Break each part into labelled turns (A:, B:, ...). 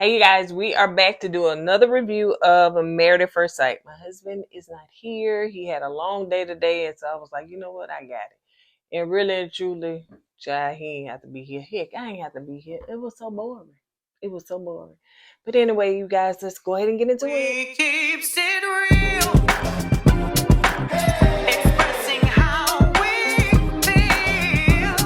A: Hey, you guys, we are back to do another review of Married at First Sight. My husband is not here. He had a long day today, and so I was like, you know what? I got it. And really and truly, child, he ain't have to be here. Heck, I ain't have to be here. It was so boring. It was so boring. But anyway, you guys, let's go ahead and get into it.
B: We keeps it real. Expressing how we feel.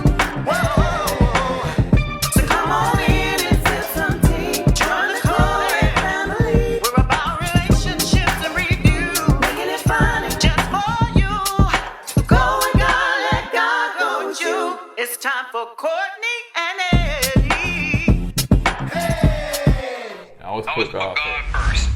B: Whoa. So come on in and sip some tea. Join the Kourtney family. We're about relationships and review. Making it fun just for you. Go and God, let God go with you. It's time for Kourtney and Eddie.
C: I always put God first.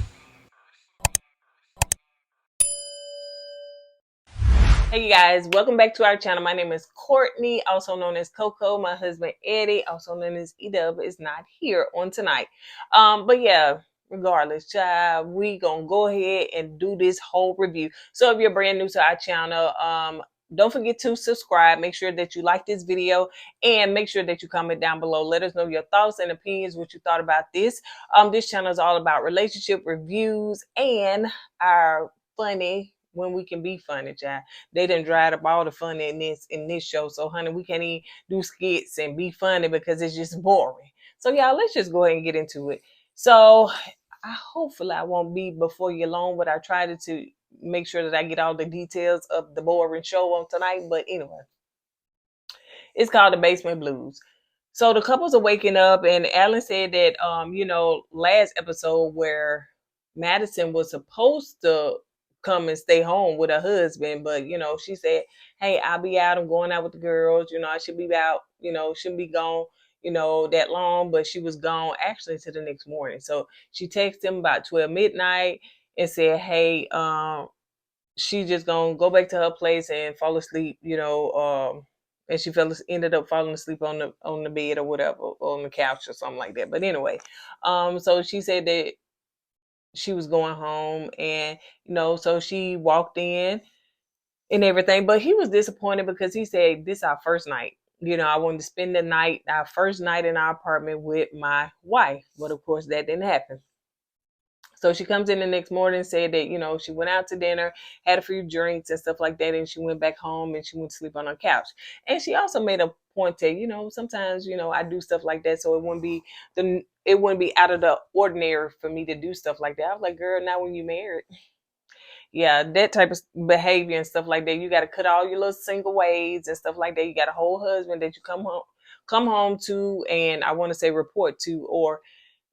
A: Hey, you guys, welcome back to our channel. My name is Kourtney, also known as Coco. My husband, Eddie, also known as Edub, is not here on tonight. But yeah, regardless, child, we gonna go ahead and do this whole review. So if you're brand new to our channel, don't forget to subscribe. Make sure that you like this video and make sure that you comment down below. Let us know your thoughts and opinions, what you thought about this. This channel is all about relationship reviews and our funny when we can be funny, child. They done dried up all the fun in this show. So, honey, we can't even do skits and be funny because it's just boring. So, y'all, let's just go ahead and get into it. So, hopefully I won't be before you long, but I tried to make sure that I get all the details of the boring show on tonight. But anyway, it's called The Basement Blues. So the couples are waking up, and Alan said that, last episode where Madison was supposed to come and stay home with her husband, but she said, "Hey, I'll be out. I'm going out with the girls. I should be out. Shouldn't be gone. That long." But she was gone actually to the next morning. So she texted him about 12 midnight and said, "Hey, she just gonna go back to her place and fall asleep, and she ended up falling asleep on the bed or whatever, or on the couch or something like that. But anyway, so she said that she was going home, and so she walked in and everything. But he was disappointed because he said, "This is our first night. I wanted to spend the night, our first night in our apartment with my wife." But of course, that didn't happen. So she comes in the next morning and said that, she went out to dinner, had a few drinks and stuff like that, and she went back home and she went to sleep on her couch. And she also made a point that, sometimes, I do stuff like that, so it wouldn't be out of the ordinary for me to do stuff like that. I was like, girl, not when you married. Yeah, that type of behavior and stuff like that. You got to cut all your little single ways and stuff like that. You got a whole husband that you come home to, and I want to say report to, or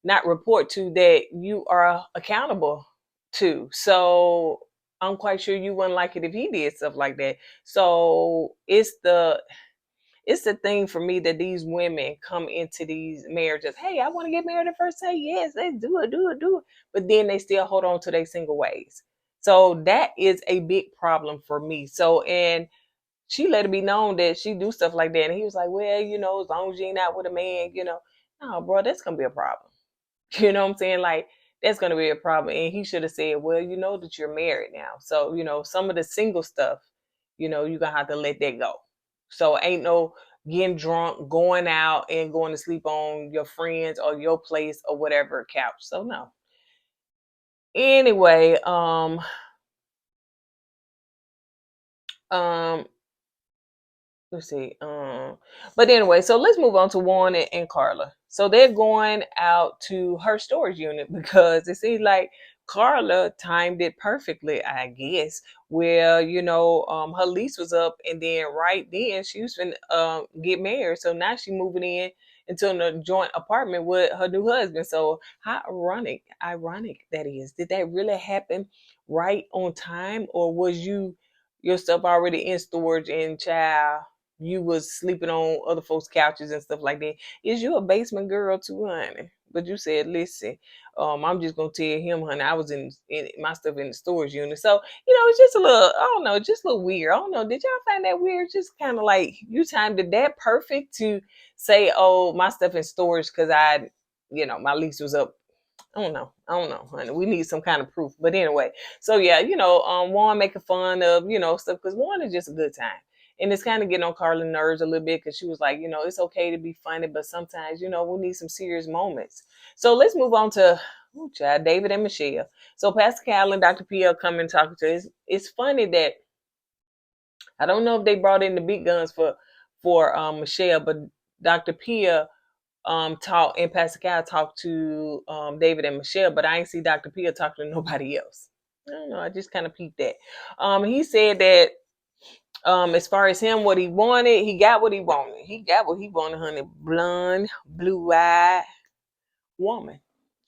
A: not report to, that you are accountable to. So I'm quite sure you wouldn't like it if he did stuff like that. So it's the thing for me that these women come into these marriages. Hey, I want to get married at first sight. Yes, let's do it, do it, do it. But then they still hold on to their single ways. So that is a big problem for me. So, and she let it be known that she do stuff like that. And he was like, well, as long as you ain't out with a man, no, bro, that's going to be a problem. You know what I'm saying? Like, that's going to be a problem. And he should have said, well, you know that you're married now. So, some of the single stuff, you're going to have to let that go. So ain't no getting drunk, going out and going to sleep on your friends or your place or whatever couch. So no. Anyway, um, let's see. But anyway, so let's move on to Warren and Carla. So they're going out to her storage unit because it seems like Carla timed it perfectly, I guess. Where her lease was up, and then right then she was finna get married. So now she moving in into a joint apartment with her new husband. So how ironic that is. Did that really happen right on time, or was your stuff already in storage and child? You was sleeping on other folks' couches and stuff like that. Is you a basement girl too, honey? But you said, listen, I'm just gonna tell him, honey, I was in my stuff in the storage unit. So, it's just a little, I don't know, just a little weird. I don't know. Did y'all find that weird? Just kind of like you timed it that perfect to say, oh, my stuff in storage because my lease was up. I don't know, honey. We need some kind of proof. But anyway, so yeah, Warren making fun of, stuff because Warren is just a good time. And it's kind of getting on Carla's nerves a little bit because she was like, it's okay to be funny, but sometimes, we need some serious moments. So let's move on to child, David and Michelle. So Pastor Cal and Dr. P are coming talking to us. It's funny that I don't know if they brought in the big guns for Michelle, but Dr. Pia talk and Pastor Cal talked to David and Michelle, but I ain't see Dr. Pia talking to nobody else. I don't know. I just kind of peeped that. He said that as far as him, what he wanted, he got what he wanted. He got what he wanted, honey. Blonde, blue-eyed woman.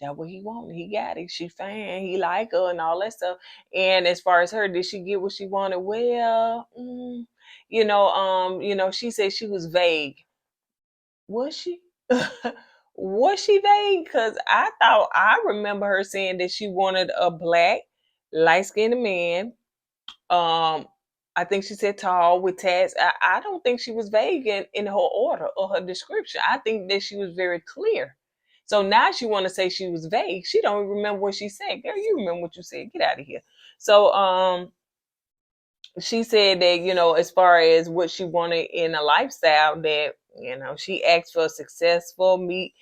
A: That's what he wanted. He got it. She fine. He like her and all that stuff. And as far as her, did she get what she wanted? Well, she said she was vague. Was she? Was she vague? Because I remember her saying that she wanted a black, light-skinned man. Um, I think she said tall with tats. I don't think she was vague in her order or her description. I think that she was very clear. So now she want to say she was vague. She don't even remember what she said. Girl, you remember what you said. Get out of here. So she said that, as far as what she wanted in a lifestyle, that, she asked for a successful meet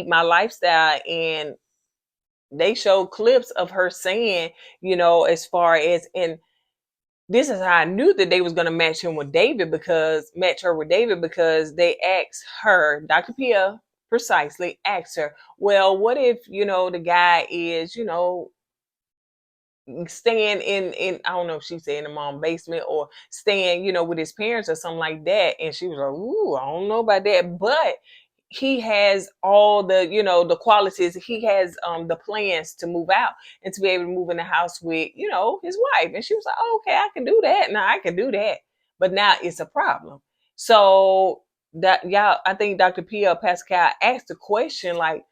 A: my lifestyle. And they showed clips of her saying, as far as, and this is how I knew that they was going to match her with David because they asked her, Dr. Pia precisely asked her, well, what if, the guy is, staying in I don't know if she said in the mom basement or staying, with his parents or something like that. And she was like, ooh, I don't know about that. But he has all the, the qualities. He has the plans to move out and to be able to move in the house with, his wife. And she was like, oh, okay, I can do that. Now I can do that. But now it's a problem. So that y'all, I think Dr. Pia Pascal asked the question like,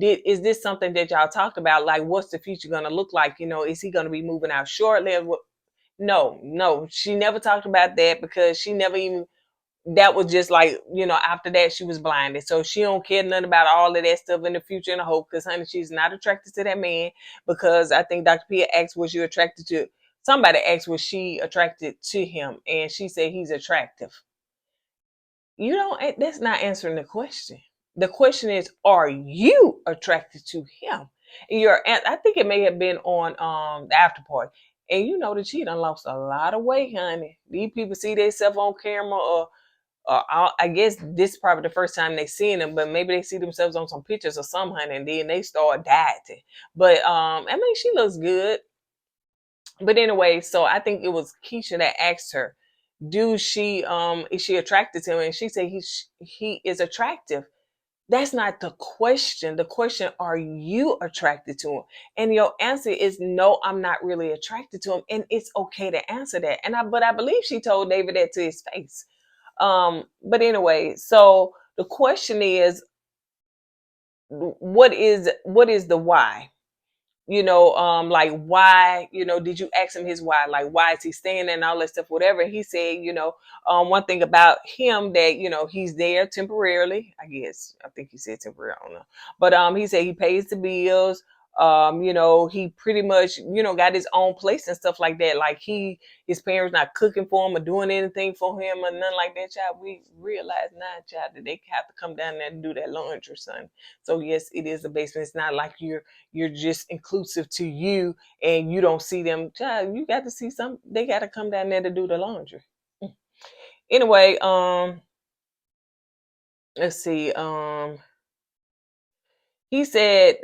A: is this something that y'all talked about? Like, what's the future going to look like? Is he going to be moving out shortly? No, she never talked about that because she never even, that was just like, after that she was blinded. So she don't care nothing about all of that stuff in the future and the hope because, honey, she's not attracted to that man because I think Dr. Pia asked, was you attracted to, somebody asked, was she attracted to him? And she said he's attractive. You don't, that's not answering the question. The question is, are you attracted to him? I think it may have been on the after party. And you know that she done lost a lot of weight, honey. These people see themselves on camera or I guess this is probably the first time they seen them, but maybe they see themselves on some pictures or something, honey, and then they start dieting. But I mean, she looks good. But anyway, so I think it was Keisha that asked her, is she attracted to him? And she said he is attractive. That's not the question. The question, are you attracted to him? And your answer is no, I'm not really attracted to him. And it's okay to answer that. But I believe she told David that to his face. But anyway, so the question is, what is the why? Like why, did you ask him his why? Like, why is he staying there and all that stuff, whatever. He said, one thing about him that, he's there temporarily, I guess. I think he said temporary, I don't know. But he said he pays the bills. He pretty much, got his own place and stuff like that. Like his parents not cooking for him or doing anything for him or nothing like that, child. We realize now, child, that they have to come down there and do that laundry, son. So yes, it is a basement. It's not like you're just inclusive to you and you don't see them, child. You got to see some, they got to come down there to do the laundry. Anyway, let's see. She said,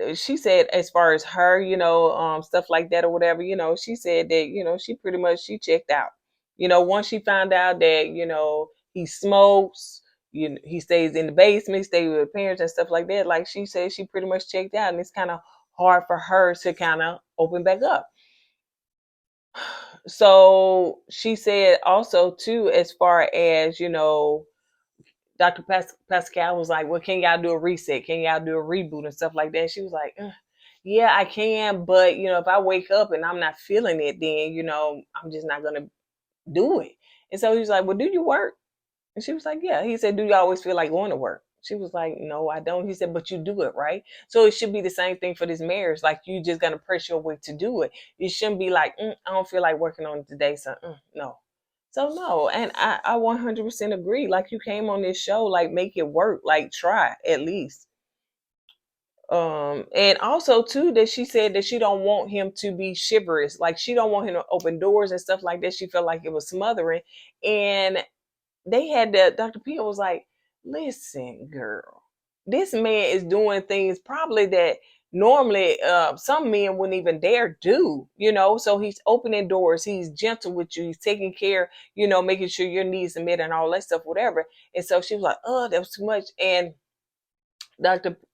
A: as far as her, stuff like that or whatever, she said that, she pretty much, she checked out. Once she found out that, he smokes, he stays in the basement, stays with her parents and stuff like that. Like she said, she pretty much checked out, and it's kind of hard for her to kind of open back up. So she said also too, as far as, Dr. Pascal was like, well, can y'all do a reset? Can y'all do a reboot and stuff like that? And she was like, yeah, I can. But, if I wake up and I'm not feeling it, then, I'm just not going to do it. And so he was like, well, do you work? And she was like, yeah. He said, do you always feel like going to work? She was like, no, I don't. He said, but you do it, right? So it should be the same thing for this marriage. Like, you just going to press your way to do it. You shouldn't be like, I don't feel like working on it today. So, no. So no, and I 100% agree. Like you came on this show, like make it work, like try at least. And also too that she said that she don't want him to be chivalrous, like she don't want him to open doors and stuff like that. She felt like it was smothering, and they had the Dr. P was like, listen, girl, this man is doing things probably that normally some men wouldn't even dare do, you know. So he's opening doors, he's gentle with you, he's taking care, you know, making sure your needs are met and all that stuff, whatever. And so she was like, oh, that was too much. And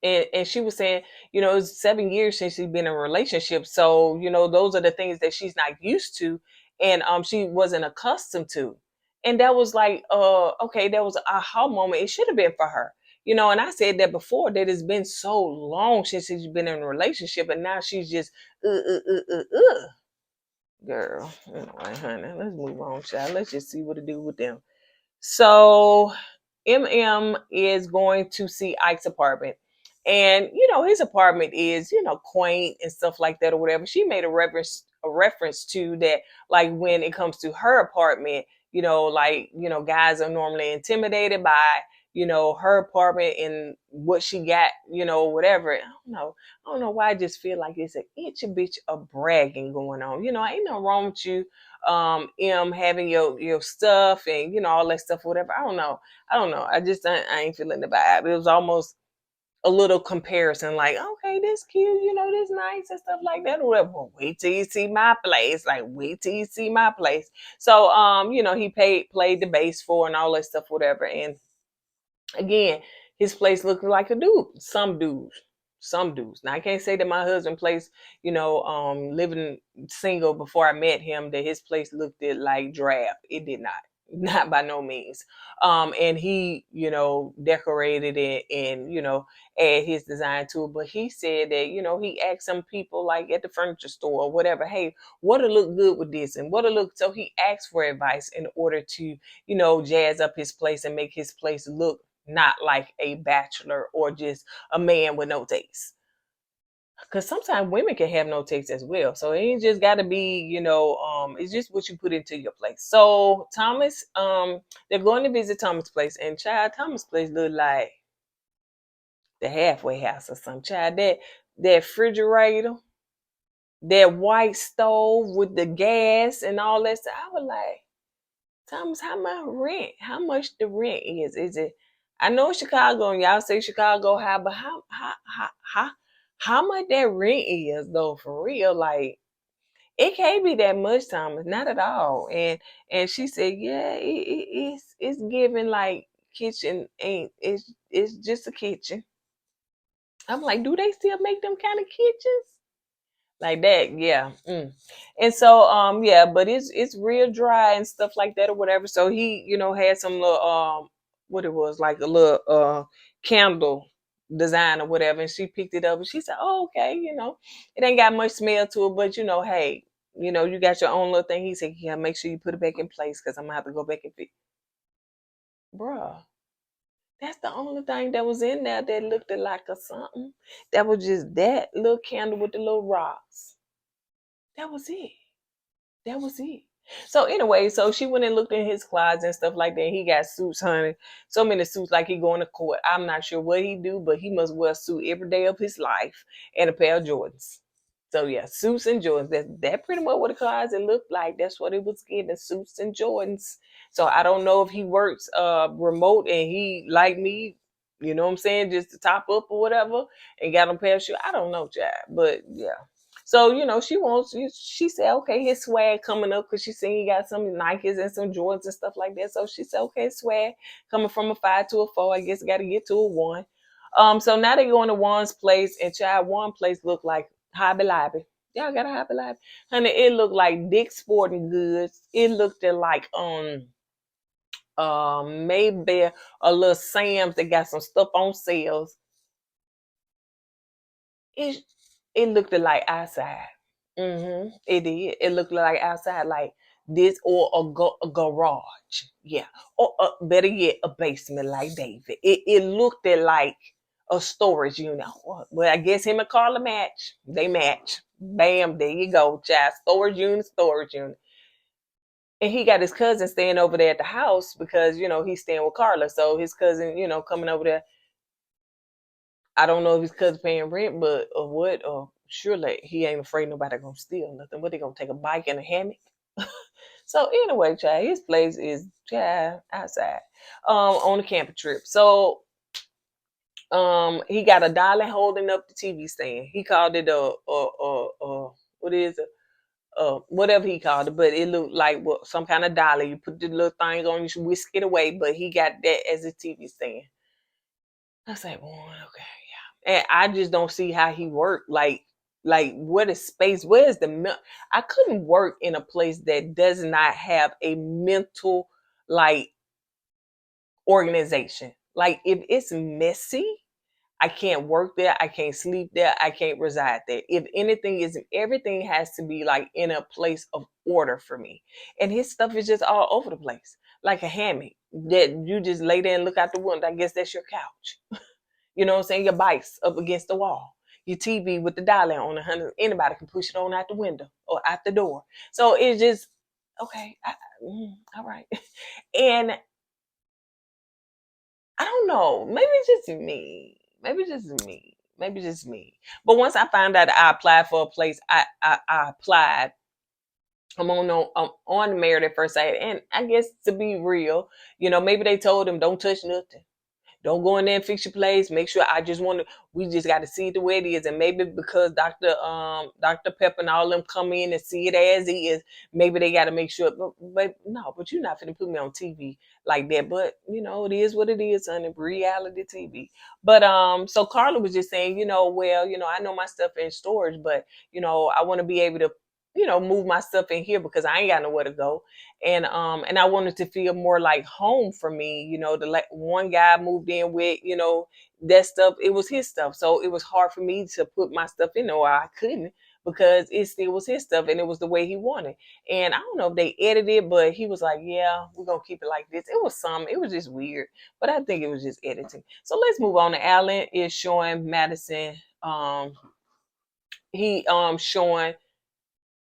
A: and she was saying, you know, it's 7 years since she's been in a relationship. So, you know, those are the things that she's not used to and she wasn't accustomed to. And that was like, okay, that was an aha moment. It should have been for her. You know, and I said that before that it's been so long since she's been in a relationship, and now she's just girl. Anyway, honey, let's move on, child. Let's just see what to do with them. So MM is going to see Ike's apartment. And you know, his apartment is, you know, quaint and stuff like that or whatever. She made a reference to that, like when it comes to her apartment, you know, like, you know, guys are normally intimidated by, you know, her apartment and what she got, you know, whatever. I don't know. I don't know why I just feel like it's an itchy bitch of bragging going on. You know, ain't nothing wrong with you having your stuff and you know all that stuff, whatever. I don't know. I ain't feeling the vibe. It was almost a little comparison, like, okay, this cute, you know, this nice and stuff like that, or whatever. Well, wait till you see my place. Like, wait till you see my place. So, you know, he played the bass for and all that stuff, whatever. And again, his place looked like a dude. Some dudes. Now I can't say that my husband plays, you know, living single before I met him, that his place looked like drab. It did not. Not by no means. And he, you know, decorated it and, you know, add his design to it. But he said that, you know, he asked some people like at the furniture store or whatever, hey, what'll look good with this and what'll look, so he asked for advice in order to, you know, jazz up his place and make his place look not like a bachelor or just a man with no taste. Because sometimes women can have no taste as well. So it ain't just got to be, you know, it's just what you put into your place. So Thomas, they're going to visit Thomas' place, and child, Thomas' place look like the halfway house or some child. That refrigerator, that white stove with the gas and all that stuff. I was like, Thomas, how much rent? How much the rent is? Is it? I know Chicago, and y'all say Chicago high, but how much that rent is though? For real, like it can't be that much, Thomas. Not at all. And she said, yeah, it's giving like kitchen ain't it's just a kitchen. I'm like, do they still make them kind of kitchens? Like that, yeah. And so yeah, but it's real dry and stuff like that or whatever. So he, you know, had some little what it was, like a little candle design or whatever, and she picked it up and she said, oh, okay, you know, it ain't got much smell to it, but you know, hey, you know, you got your own little thing. He said, yeah, make sure you put it back in place because I'm gonna have to go back and fix. Bruh, that's the only thing that was in there that looked like a something. That was just that little candle with the little rocks. That was it. That was it. So anyway, so she went and looked in his closet and stuff like that. He got suits, honey. So many suits, like he going to court. I'm not sure what he do, but he must wear a suit every day of his life and a pair of Jordans. So yeah, suits and Jordans. That pretty much what the closet looked like. That's what it was giving, suits and Jordans. So I don't know if he works remote and he like me, you know what I'm saying, just to top up or whatever, and got on a pair of shoes. I don't know, child. But yeah. So, you know, she said, okay, his swag coming up because she seen he got some Nikes and some Jordans and stuff like that. So she said, okay, swag coming from a 5 to a 4. I guess got to get to a 1. So now they going to Juan's place, and child, Juan's place looked like Hobby Lobby. Y'all got a Hobby Lobby? Honey, it looked like Dick's Sporting Goods. It looked like maybe a little Sam's that got some stuff on sales. It it looked like outside. It did. It looked like outside, like this, or a garage. Yeah, or better yet, a basement, like David. It looked like a storage unit. Well, I guess him and Carla match. They match. Bam, there you go, child. Storage unit, storage unit. And he got his cousin staying over there at the house because, he's staying with Carla. So his cousin, coming over there. I don't know if his cousin paying rent, but or what, or surely he ain't afraid nobody gonna steal nothing. What, they gonna take a bike and a hammock? So anyway, child, his place is, child, outside, on the camping trip. So he got a dolly holding up the TV stand. He called it what is it? Whatever he called it, but it looked like some kind of dolly. You put the little thing on, you should whisk it away, but he got that as a TV stand. I was like, well, okay, yeah. And I just don't see how he worked. Like what is space? Where's I couldn't work in a place that does not have a mental, like, organization. Like, if it's messy, I can't work there. I can't sleep there. I can't reside there. If anything is, everything has to be like in a place of order for me. And his stuff is just all over the place, like a hammock that you just lay there and look out the window. I guess that's your couch. You know what I'm saying? Your bike's up against the wall. Your TV with the dial on it. Anybody can push it on out the window or out the door. So it's just, okay, all right. And I don't know. Maybe it's just me. Maybe just me. Maybe just me. But once I found out I applied for a place, I applied. I'm on Married at First Sight, and I guess to be real, maybe they told him don't touch nothing. Don't go in there and fix your place. Make sure we just got to see it the way it is. And maybe because Dr. Pepper and all them come in and see it as is, maybe they got to make sure. But no, but you're not going to put me on TV like that. But, it is what it is, honey. Reality TV. But so Carla was just saying, well, I know my stuff in storage, but, I want to be able to, move my stuff in here because I ain't got nowhere to go. And I wanted to feel more like home for me. The one guy I moved in with, that stuff, it was his stuff. So it was hard for me to put my stuff in there. I couldn't because it still was his stuff and it was the way he wanted. And I don't know if they edited, but he was like, yeah, we're going to keep it like this. It was just weird, but I think it was just editing. So let's move on. Alan is showing Madison, he showing,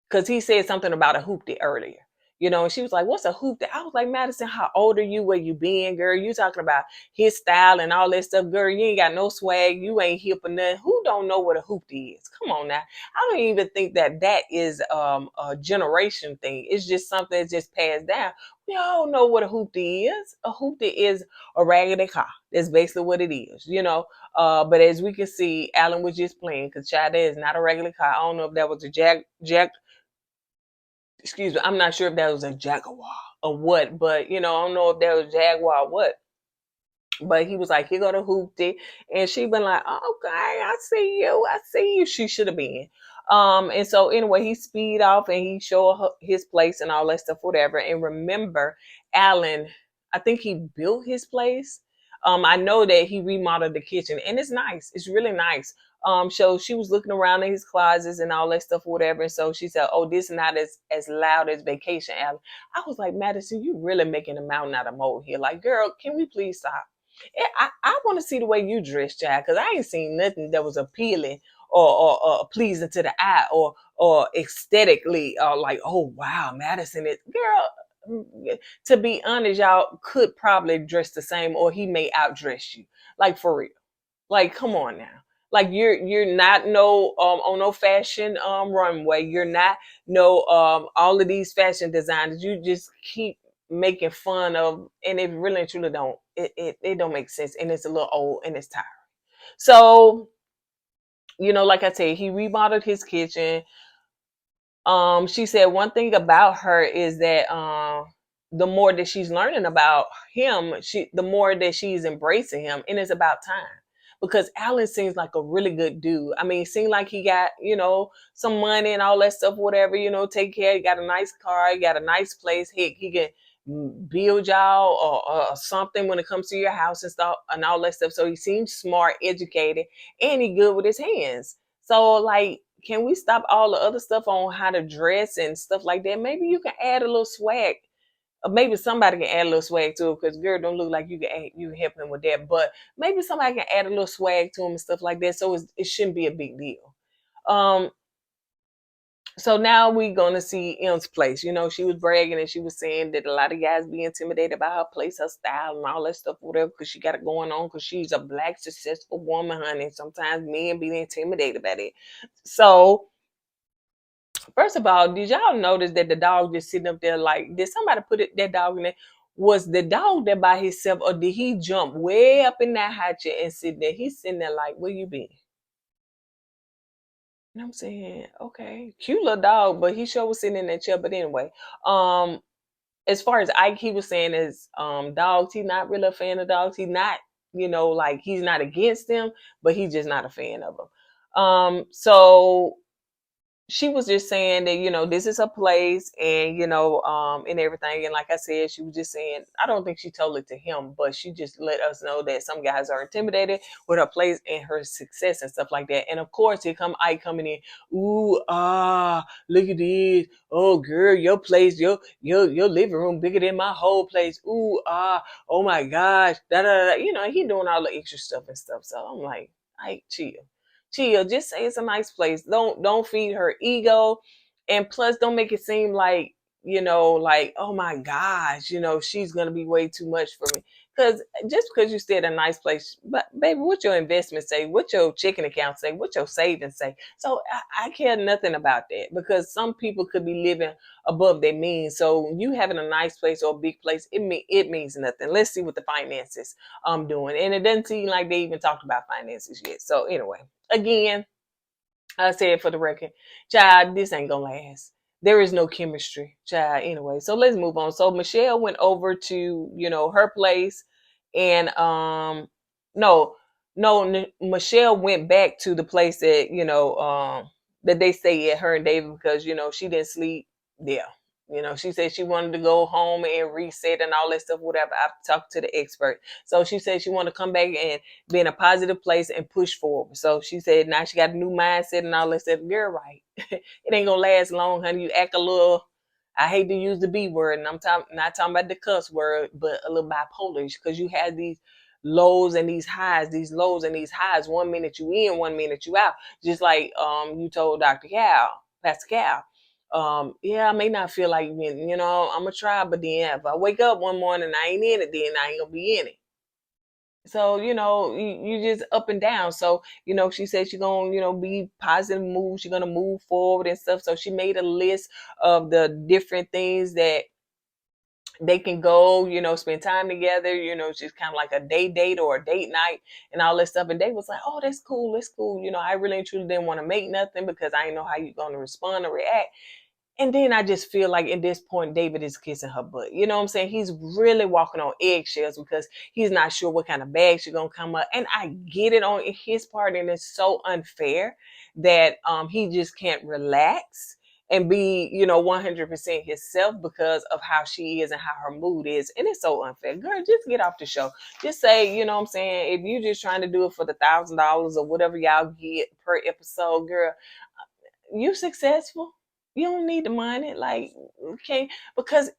A: because he said something about a hoopty earlier. And she was like, what's a hoopty? I was like, Madison, how old are you? Where you been, girl? You talking about his style and all that stuff, girl. You ain't got no swag. You ain't hip or nothing. Who don't know what a hoopty is? Come on now. I don't even think that is a generation thing. It's just something that's just passed down. We all know what a hoopty is. A hoopty is a raggedy car. That's basically what it is, But as we can see, Alan was just playing because child, that is not a regular car. I don't know if that was a excuse me, I'm not sure if that was a Jaguar or what, but I don't know if that was Jaguar or what. But he was like, here go the hoopty. And she been like, oh, okay, I see you. She should have been. And so anyway, he speed off and he showed her his place and all that stuff, whatever. And remember, Alan, I think he built his place. I know that he remodeled the kitchen and it's nice. It's really nice. So she was looking around in his closets and all that stuff, whatever. And so she said, oh, this is not as loud as Vacation, Alan. I was like, Madison, you really making a mountain out of molehill. Like, girl, can we please stop? I want to see the way you dress, child, because I ain't seen nothing that was appealing or pleasing to the eye or aesthetically like, oh wow, Madison is, girl. To be honest, y'all could probably dress the same, or he may outdress you. Like, for real. Like, come on now. Like, you're not on no fashion runway. You're not all of these fashion designers. You just keep making fun of, and it really and truly don't. It don't make sense, and it's a little old and it's tiring. So, like I said, he remodeled his kitchen. She said one thing about her is that the more that she's learning about him, the more that she's embracing him, and it's about time. Because Alan seems like a really good dude. I mean, it seems like he got, some money and all that stuff, whatever, take care. He got a nice car, he got a nice place. He can build y'all or something when it comes to your house and stuff and all that stuff. So he seems smart, educated, and he good with his hands. So, like, can we stop all the other stuff on how to dress and stuff like that? Maybe you can add a little swag. Or maybe somebody can add a little swag to it, because girl, don't look like you can help him with that. But maybe somebody can add a little swag to him and stuff like that. So it shouldn't be a big deal. So now we gonna see M's place. She was bragging and she was saying that a lot of guys be intimidated by her place, her style, and all that stuff, whatever, because she got it going on, because she's a black successful woman, honey. Sometimes men be intimidated by it. So first of all, did y'all notice that the dog just sitting up there like, did somebody put that dog in there? Was the dog there by himself, or did he jump way up in that high chair and sit there? He's sitting there like, where you been? And I'm saying, okay, cute little dog, but he sure was sitting in that chair. But anyway, um, as far as Ike, he was saying is dogs, he's not really a fan of dogs. He's not, like he's not against them, but he's just not a fan of them. So she was just saying that this is her place, and and everything, and like I said, she was just saying, I don't think she told it to him, but she just let us know that some guys are intimidated with her place and her success and stuff like that. And of course, here come Ike coming in. Ooh, look at this. Oh girl, your place, your living room bigger than my whole place. Ooh, oh my gosh, da da da. He doing all the extra stuff and stuff. So I'm like, Ike, chill. Just say it's a nice place. Don't feed her ego, and plus don't make it seem like like, oh my gosh, she's gonna be way too much for me. Because just because you stay at a nice place, but baby, what your investments say, what your checking account say, what your savings say. So I care nothing about that, because some people could be living above their means. So you having a nice place or a big place, it means nothing. Let's see what the finances doing. And it doesn't seem like they even talked about finances yet. So anyway, again, I said for the record, child, this ain't gonna last. There is no chemistry, child. Anyway, so let's move on. So Michelle went over to her place, and no, Michelle went back to the place that that they stay at, her and David, because she didn't sleep there. She said she wanted to go home and reset and all that stuff, whatever. I've talked to the expert. So she said she wanted to come back and be in a positive place and push forward. So she said now she got a new mindset and all that stuff. You're right. It ain't gonna last long, honey. You act a little, I hate to use the B word, and not talking about the cuss word, but a little bipolar, because you have these lows and these highs, these lows and these highs. 1 minute you in, 1 minute you out. Just like you told Pastor Cal. Yeah, I may not feel like I'm gonna try, but then if I wake up one morning and I ain't in it, then I ain't gonna be in it. So, you just up and down. So, she said she's gonna, be positive move. She's gonna move forward and stuff. So she made a list of the different things that they can go, spend time together, just kind of like a date or a date night and all that stuff. And they was like, oh, that's cool, that's cool. I really and truly didn't want to make nothing, because I didn't know how you're gonna respond or react. And then I just feel like at this point, David is kissing her butt. You know what I'm saying? He's really walking on eggshells, because he's not sure what kind of bag she's going to come up. And I get it on his part. And it's so unfair that he just can't relax and be, 100% himself, because of how she is and how her mood is. And it's so unfair. Girl, just get off the show. Just say, you know what I'm saying? If you're just trying to do it for the $1,000 or whatever y'all get per episode, girl, you successful. You don't need the money, like, okay, because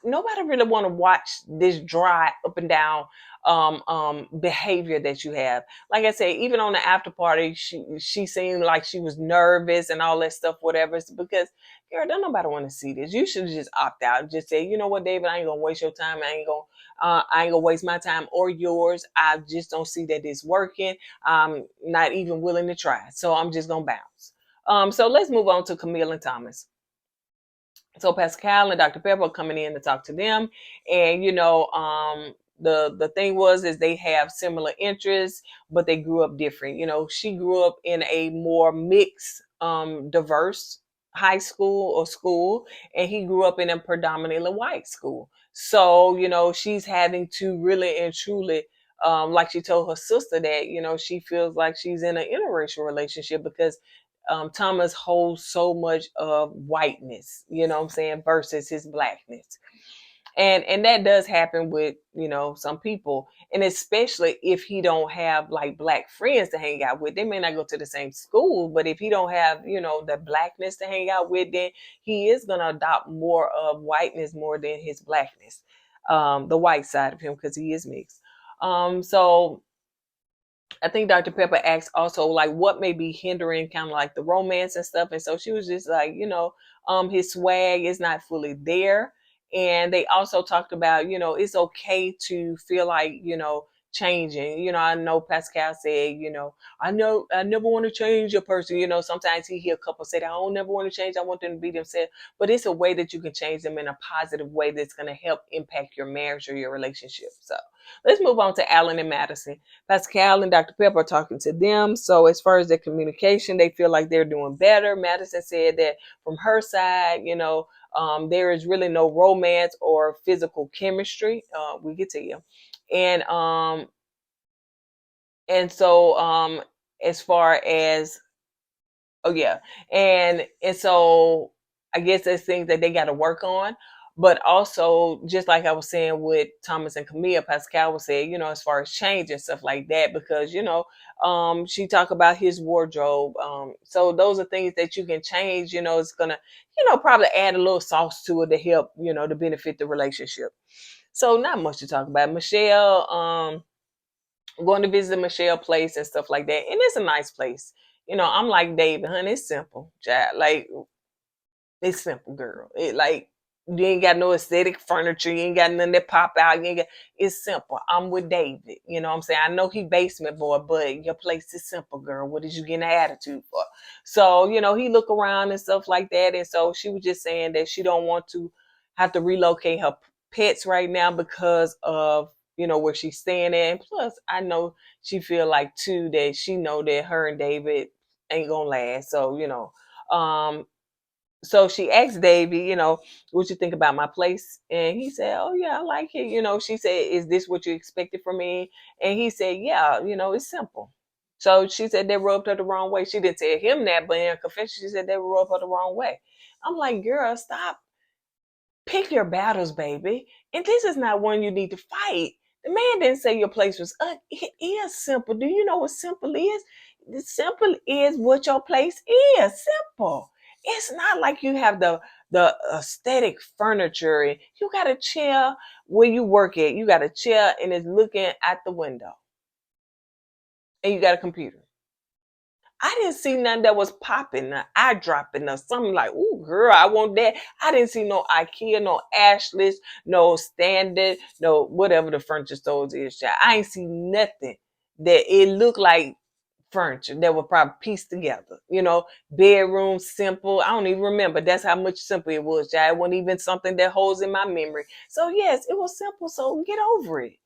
A: nobody really want to watch this dry up and down behavior that you have. Like I said, even on the after party, she seemed like she was nervous and all that stuff, whatever. It's because, girl, don't nobody want to see this. You should just opt out. Just say, you know what, David, I ain't gonna waste your time. I ain't gonna waste my time or yours. I just don't see that it's working. I'm not even willing to try, so I'm just gonna bounce. So let's move on to Camille and Thomas. So Pascal and Dr. Pepper are coming in to talk to them, and the thing is they have similar interests, but they grew up different. She grew up in a more mixed, diverse high school or school, and he grew up in a predominantly white school. So she's having to really and truly. Like she told her sister that she feels like she's in an interracial relationship, because Thomas holds so much of whiteness, what I'm saying, versus his blackness. And that does happen with, some people. And especially if he don't have like black friends to hang out with. They may not go to the same school, but if he don't have, the blackness to hang out with, then he is gonna adopt more of whiteness more than his blackness. The white side of him, because he is mixed. So I think Dr. Pepper asked also like what may be hindering kind of like the romance and stuff. And so she was just like, his swag is not fully there. And they also talked about, it's okay to feel like, changing. I know Pascal said, I never want to change a person. Sometimes he hear a couple say, I don't never want to change. I want them to be themselves. But it's a way that you can change them in a positive way that's going to help impact your marriage or your relationship. So let's move on to Alan and Madison. Pascal and Dr. Pepper are talking to them. So as far as their communication, they feel like they're doing better. Madison said that from her side, there is really no romance or physical chemistry. We get to you. And as far as oh yeah, and so I guess there's things that they got to work on, but also just like I was saying with Thomas and Camille, Pascal was saying, as far as change and stuff like that, because she talked about his wardrobe. So those are things that you can change. It's gonna, probably add a little sauce to it to help, to benefit the relationship. So not much to talk about. Michelle, going to visit Michelle place and stuff like that, and it's a nice place. I'm like David, honey, it's simple, child. Like it's simple, girl. It like you ain't got no aesthetic furniture, you ain't got nothing that pop out. You ain't got, it's simple. I'm with David. You know what I'm saying? I know he basement boy, but your place is simple, girl. What did you get an attitude for? So, he look around and stuff like that. And so she was just saying that she don't want to have to relocate her pets right now because of where she's staying at. And plus I know she feel like too that she know that her and David ain't gonna last. So, so she asked Davy, what you think about my place? And he said, oh, yeah, I like it. She said, is this what you expected from me? And he said, yeah, it's simple. So she said they rubbed her the wrong way. She didn't tell him that, but in her confession, she said they rubbed her the wrong way. I'm like, girl, stop. Pick your battles, baby. And this is not one you need to fight. The man didn't say your place was it is simple. Do you know what simple is? The simple is what your place is. Simple. It's not like you have the aesthetic furniture and you got a chair where you work at. You got a chair and it's looking at the window. And you got a computer. I didn't see nothing that was popping, eye dropping, or something like, "Ooh, girl, I want that." I didn't see no IKEA, no Ashley's, no Standard, no whatever the furniture stores is. Child. I ain't see nothing that it looked like furniture that were probably pieced together. Bedroom simple. I don't even remember. That's how much simple it was. Child. It wasn't even something that holds in my memory. So yes, it was simple. So get over it.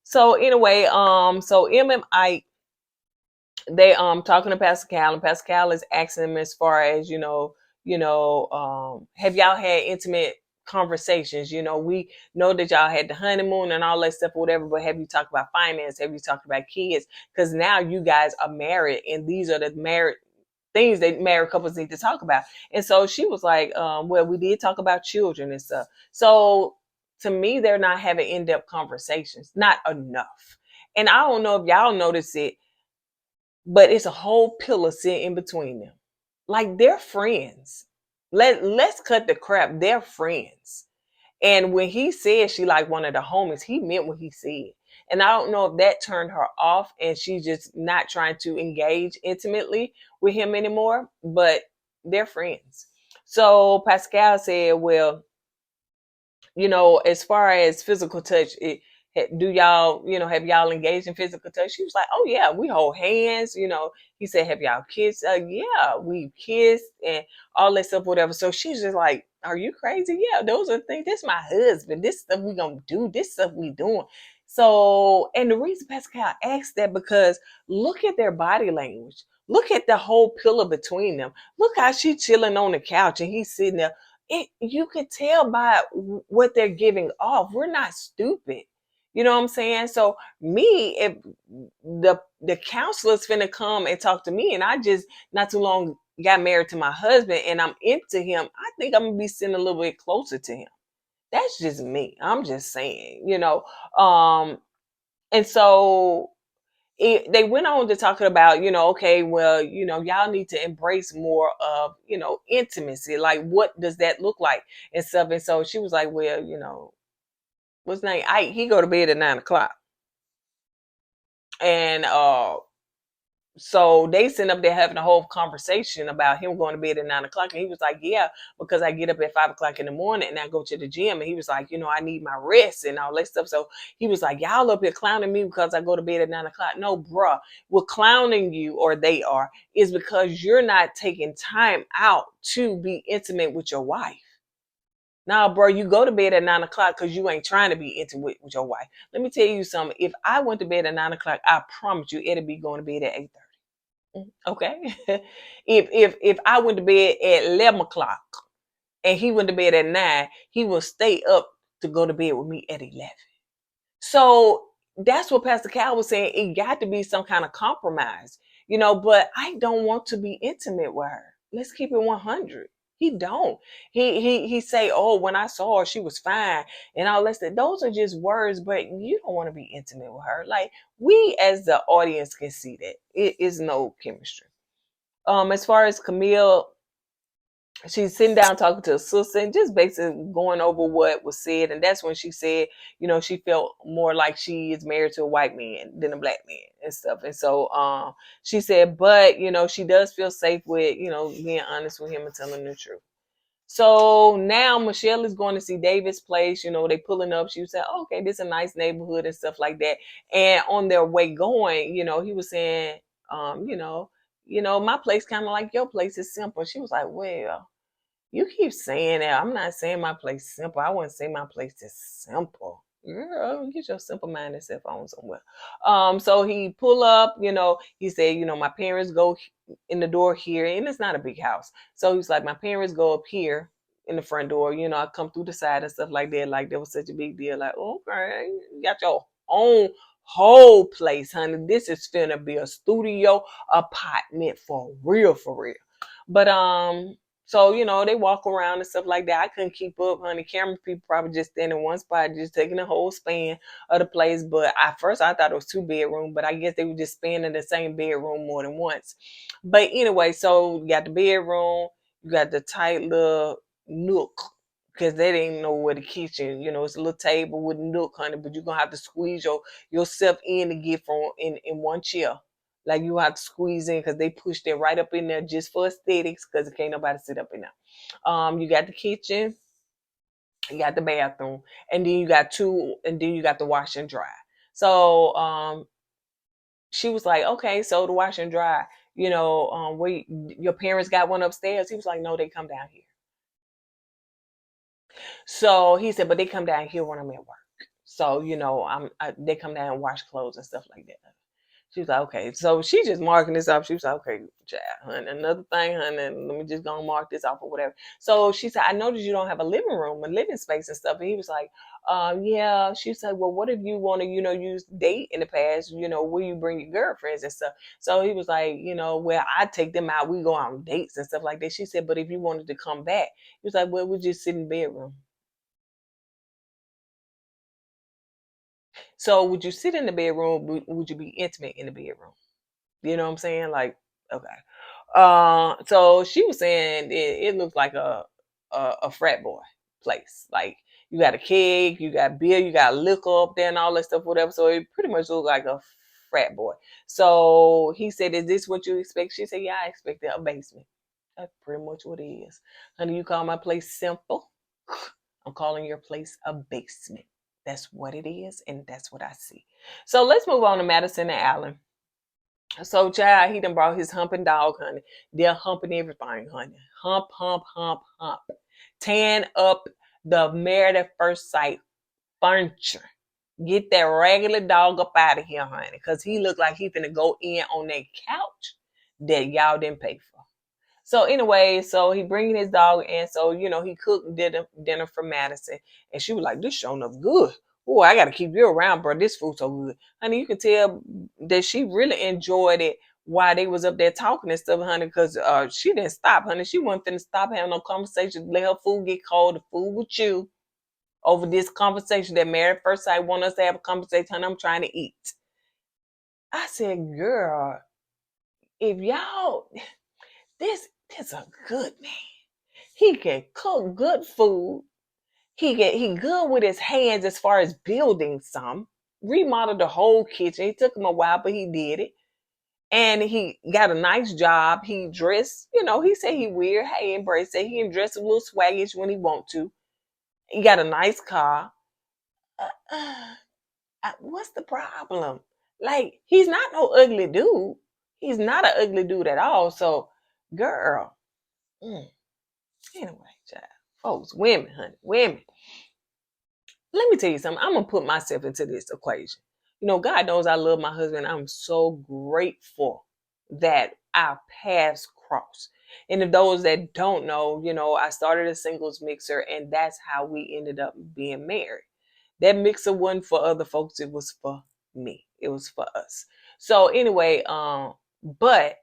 A: So anyway, so MMI they talking to Pascal, and Pascal is asking him as far as have y'all had intimate conversations? We know that y'all had the honeymoon and all that stuff or whatever, but have you talked about finance? Have you talked about kids? Because now you guys are married, and these are the married things that married couples need to talk about. And so she was like, well, we did talk about children and stuff. So to me, they're not having in-depth conversations, not enough. And I don't know if y'all notice it, but it's a whole pillar sitting in between them. Like they're friends. Let's cut the crap. They're friends. And when he said she like one of the homies, he meant what he said. And I don't know if that turned her off and she's just not trying to engage intimately with him anymore, but they're friends. So Pascal said, well, as far as physical touch, do y'all, have y'all engaged in physical touch? She was like, oh yeah, we hold hands. He said, have y'all kissed? Yeah, we kissed and all that stuff, whatever. So she's just like, are you crazy? Yeah, those are things. This my husband. This stuff we gonna do. This stuff we doing. So, and the reason Pascal asked that because look at their body language. Look at the whole pillar between them. Look how she chilling on the couch and he's sitting there. You could tell by what they're giving off. We're not stupid. You know what I'm saying? So me, if the counselor's finna come and talk to me, and I just not too long got married to my husband, and I'm into him, I think I'm gonna be sitting a little bit closer to him. That's just me. I'm just saying. And so they went on to talking about, okay, well, y'all need to embrace more of, intimacy. Like, what does that look like and stuff? And so she was like, well, what's his name? He go to bed at 9 o'clock. And so they sitting up there having a whole conversation about him going to bed at 9 o'clock. And he was like, yeah, because I get up at 5 o'clock in the morning and I go to the gym. And he was like, I need my rest and all that stuff. So he was like, y'all up here clowning me because I go to bed at 9 o'clock. No, bruh, we're clowning you, or they are, is because you're not taking time out to be intimate with your wife. Now, bro, you go to bed at 9 o'clock because you ain't trying to be intimate with your wife. Let me tell you something. If I went to bed at 9 o'clock, I promise you it'll be going to bed at 8:30. Okay. If I went to bed at 11 o'clock and he went to bed at 9, he will stay up to go to bed with me at 11. So that's what Pastor Cal was saying. It got to be some kind of compromise, but I don't want to be intimate with her. Let's keep it 100. He don't. He say, oh, when I saw her, she was fine and all that. Those are just words, but you don't want to be intimate with her. Like, we as the audience can see that it is no chemistry. As far as Camille, she's sitting down talking to her sister and just basically going over what was said. And that's when she said, she felt more like she is married to a white man than a black man and stuff. And so she said, but she does feel safe with, being honest with him and telling the truth. So now Michelle is going to see David's place. They pulling up. She said, oh, okay, this is a nice neighborhood and stuff like that. And on their way going, he was saying, my place kind of like your place is simple. She was like, well, you keep saying that. I'm not saying my place simple. I wouldn't say my place is simple. Girl, get your simple minded self on somewhere. So he pull up, he said, my parents go in the door here, and it's not a big house. So he's like, my parents go up here in the front door, I come through the side and stuff like that. Like, that was such a big deal. Like, okay, you got your own whole place, honey. This is finna be a studio apartment for real, for real. But so, they walk around and stuff like that. I couldn't keep up, honey. Camera people probably just stand in one spot, just taking the whole span of the place. But at first I thought it was 2 bedroom, but I guess they were just spanning the same bedroom more than once. But anyway, so you got the bedroom, you got the tight little nook, because they didn't know where the kitchen, it's a little table with a nook, honey, but you're gonna have to squeeze yourself in to get from in one chair. Like, you have to squeeze in because they pushed it right up in there just for aesthetics, because it can't nobody sit up in there. You got the kitchen, you got the bathroom, and then you got the wash and dry. So she was like, okay, so the wash and dry, where your parents got one upstairs. He was like, no, they come down here. So he said, but they come down here when I'm at work. So, they come down and wash clothes and stuff like that. She was like, okay. So she just marking this up. She was like, okay, child, honey, another thing, honey, let me just go and mark this off or whatever. So she said, I noticed you don't have a living room, a living space and stuff. And he was like, yeah. She said, well, what if you want to, use date in the past, where you bring your girlfriends and stuff? So he was like, well, I take them out. We go on dates and stuff like that. She said, but if you wanted to come back, he was like, well, we'll just sit in the bedroom. So would you sit in the bedroom? Would you be intimate in the bedroom? You know what I'm saying? Like, okay. So she was saying it looked like a frat boy place. Like, you got a keg, you got beer, you got liquor up there and all that stuff, whatever. So it pretty much looked like a frat boy. So he said, is this what you expect? She said, yeah, I expected a basement. That's pretty much what it is. Honey, you call my place simple. I'm calling your place a basement. That's what it is, and that's what I see. So let's move on to Madison and Allen. So, child, he done brought his humping dog, honey. They're humping everything, honey. Hump, hump, hump, hump. Tearing up the Married at First Sight furniture. Get that regular dog up out of here, honey, because he looked like he finna go in on that couch that y'all didn't pay for. So anyway, so he bringing his dog in. So, he cooked dinner for Madison. And she was like, this showing up good. Oh, I got to keep you around, bro. This food's so good. Honey, you can tell that she really enjoyed it while they was up there talking and stuff, honey, because she didn't stop, honey. She wasn't finna stop having no conversation. Let her food get cold. The food with you over this conversation that Married First Sight want us to have a conversation. Honey, I'm trying to eat. I said, girl, if y'all, this a good man. He can cook good food. He good with his hands as far as building some. remodeled the whole kitchen. It took him a while, but he did it. And he got a nice job. He dressed, he said he weird. Hey, embrace it. He dressed a little swaggish when he want to. He got a nice car. What's the problem? Like, he's not no ugly dude. He's not an ugly dude at all. So, girl, anyway, child, folks, women, honey, women. Let me tell you something. I'm gonna put myself into this equation. God knows I love my husband. I'm so grateful that our paths cross. And if those that don't know, I started a singles mixer, and that's how we ended up being married. That mixer wasn't for other folks, it was for me. It was for us. So anyway, but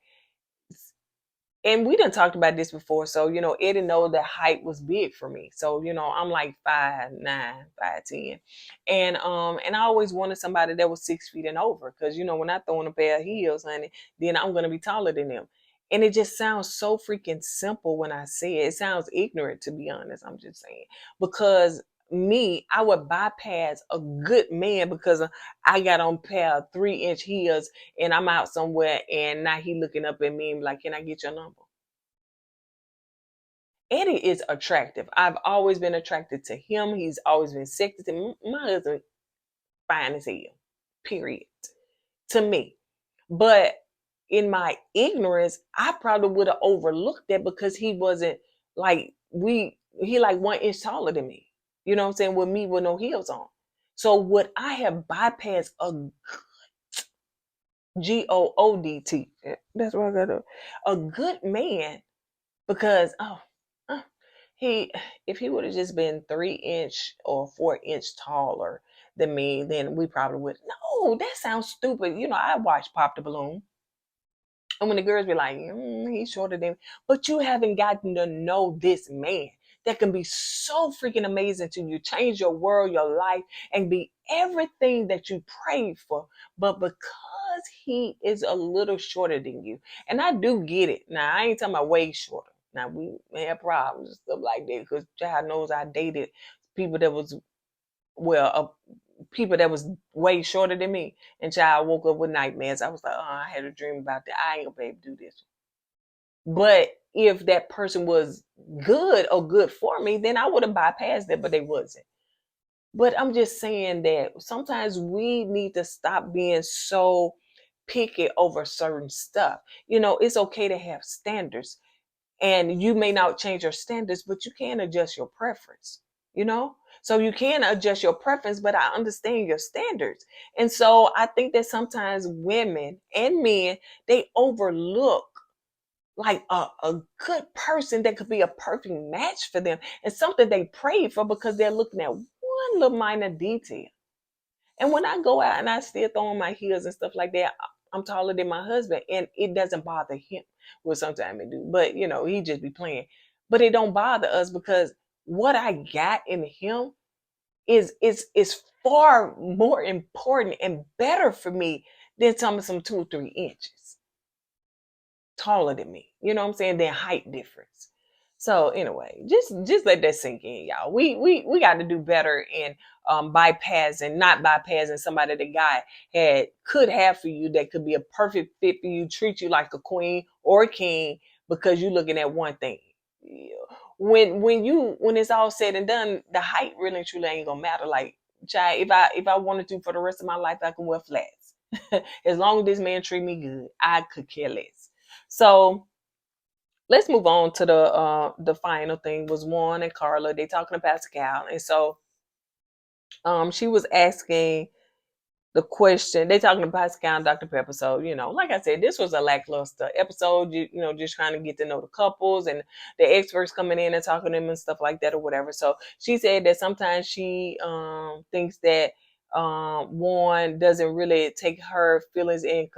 A: and we done talked about this before. So, Eddie know that height was big for me. So, I'm like 5'9", 5'10". And I always wanted somebody that was 6 feet and over. Cause when I throw on a pair of heels, honey, then I'm gonna be taller than them. And it just sounds so freaking simple when I say it. It sounds ignorant, to be honest. I'm just saying. Because I would bypass a good man because I got on a pair of 3-inch heels and I'm out somewhere and now he looking up at me and like, can I get your number? Eddie is attractive. I've always been attracted to him. He's always been sexy to me. My husband, fine as hell, period, to me. But in my ignorance, I probably would have overlooked that because he wasn't like he like 1 inch taller than me. You know what I'm saying? With me with no heels on. So would I have bypassed a GOODT? That's what I got. A good man because he if he would have just been 3 inch or 4 inch taller than me, then we probably would. No, that sounds stupid. I watched Pop the Balloon. And when the girls be like, he's shorter than me. But you haven't gotten to know this man that can be so freaking amazing to you, change your world, your life, and be everything that you prayed for. But because he is a little shorter than you, and I do get it. Now, I ain't talking about way shorter. Now, we have problems and stuff like that because child knows I dated people that was, people that was way shorter than me. And child woke up with nightmares. I was like, I had a dream about that. I ain't gonna be able to do this. But if that person was good or good for me, then I would have bypassed it, but they wasn't. But I'm just saying that sometimes we need to stop being so picky over certain stuff. It's okay to have standards. And you may not change your standards, but you can adjust your preference, So you can adjust your preference, but I understand your standards. And so I think that sometimes women and men, they overlook like a good person that could be a perfect match for them and something they prayed for because they're looking at one little minor detail. And when I go out and I still throw on my heels and stuff like that, I'm taller than my husband, and it doesn't bother him. Well, sometimes it do, but he just be playing. But it don't bother us because what I got in him is far more important and better for me than some 2 or 3 inches taller than me. You know what I'm saying? Than height difference. So anyway, just let that sink in, y'all. We got to do better in bypassing, not bypassing somebody that God could have for you that could be a perfect fit for you, treat you like a queen or a king because you're looking at one thing. When it's all said and done, the height really and truly ain't gonna matter. Like, child, if I wanted to for the rest of my life, I can wear flats. As long as this man treat me good, I could care less. So let's move on to the final thing. Was Juan and Carla, they talking to Pascal, and so she was asking the question. They talking to Pascal and Dr. Pepper. So like I said, this was a lackluster episode. Just trying to get to know the couples and the experts coming in and talking to them and stuff like that or whatever. So she said that sometimes she thinks that Juan doesn't really take her feelings in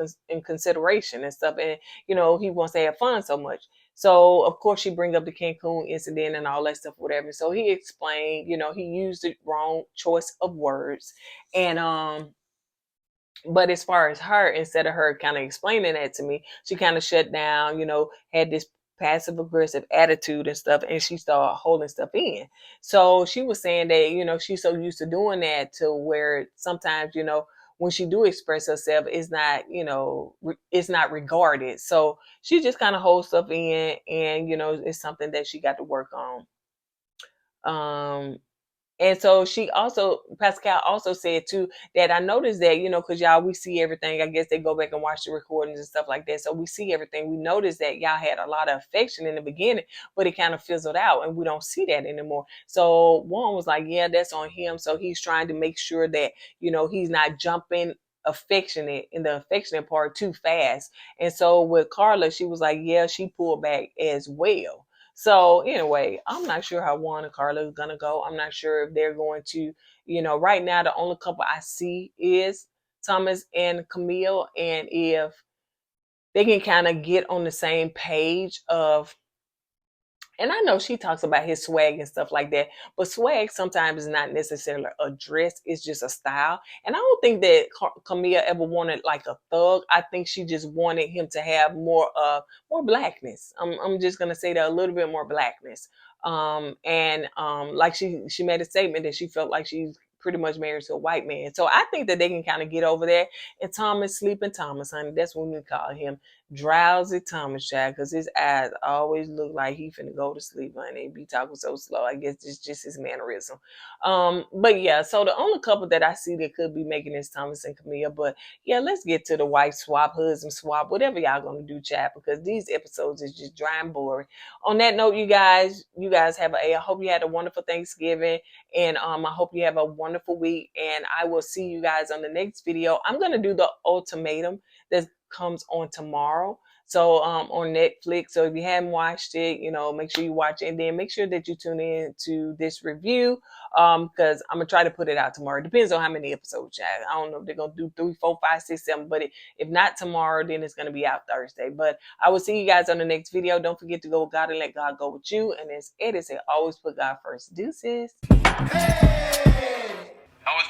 A: consideration and stuff, and he wants to have fun so much. So of course she bring up the Cancun incident and all that stuff, whatever. So he explained, he used the wrong choice of words, and but as far as her, instead of her kind of explaining that to me, she kind of shut down, had this passive aggressive attitude and stuff, and she started holding stuff in. So she was saying that, she's so used to doing that to where sometimes, when she do express herself, it's not, it's not regarded. So she just kind of holds stuff in, and it's something that she got to work on. And so Pascal also said too that I noticed that, because y'all, we see everything. I guess they go back and watch the recordings and stuff like that. So we see everything. We noticed that y'all had a lot of affection in the beginning, but it kind of fizzled out and we don't see that anymore. So one was like, yeah, that's on him. So he's trying to make sure that, he's not jumping affectionate in the affectionate part too fast. And so with Carla, she was like, yeah, she pulled back as well. So anyway, I'm not sure how Juan and Carla is gonna go. I'm not sure if they're going to, right now the only couple I see is Thomas and Camille, and if they can kind of get on the same page of, and I know she talks about his swag and stuff like that, but swag sometimes is not necessarily a dress, it's just a style. And I don't think that Camille ever wanted like a thug. I think she just wanted him to have more blackness. I'm just gonna say that, a little bit more blackness. And like she made a statement that she felt like she's pretty much married to a white man. So I think that they can kind of get over there. And Thomas, sleeping Thomas, honey, that's what we call him. Drowsy Thomas, child, because his eyes always look like he finna go to sleep, honey. He be talking so slow. I guess it's just his mannerism. But yeah, so the only couple that I see that could be making is Thomas and Camille. But yeah, let's get to the wife swap, husband swap, whatever y'all gonna do, child, because these episodes is just dry and boring. On that note, you guys I hope you had a wonderful Thanksgiving, and I hope you have a wonderful week, and I will see you guys on the next video. I'm gonna do the ultimatum that comes on tomorrow, so on Netflix. So if you haven't watched it, make sure you watch it, and then make sure that you tune in to this review, because I'm gonna try to put it out tomorrow. It depends on how many episodes, Chad. I don't know if they're gonna do 3, 4, 5, 6, 7, but if not tomorrow, then it's gonna be out Thursday. But I will see you guys on the next video. Don't forget to go with God and let God go with you, and as Eddie said, always put God first. Deuces.
C: That was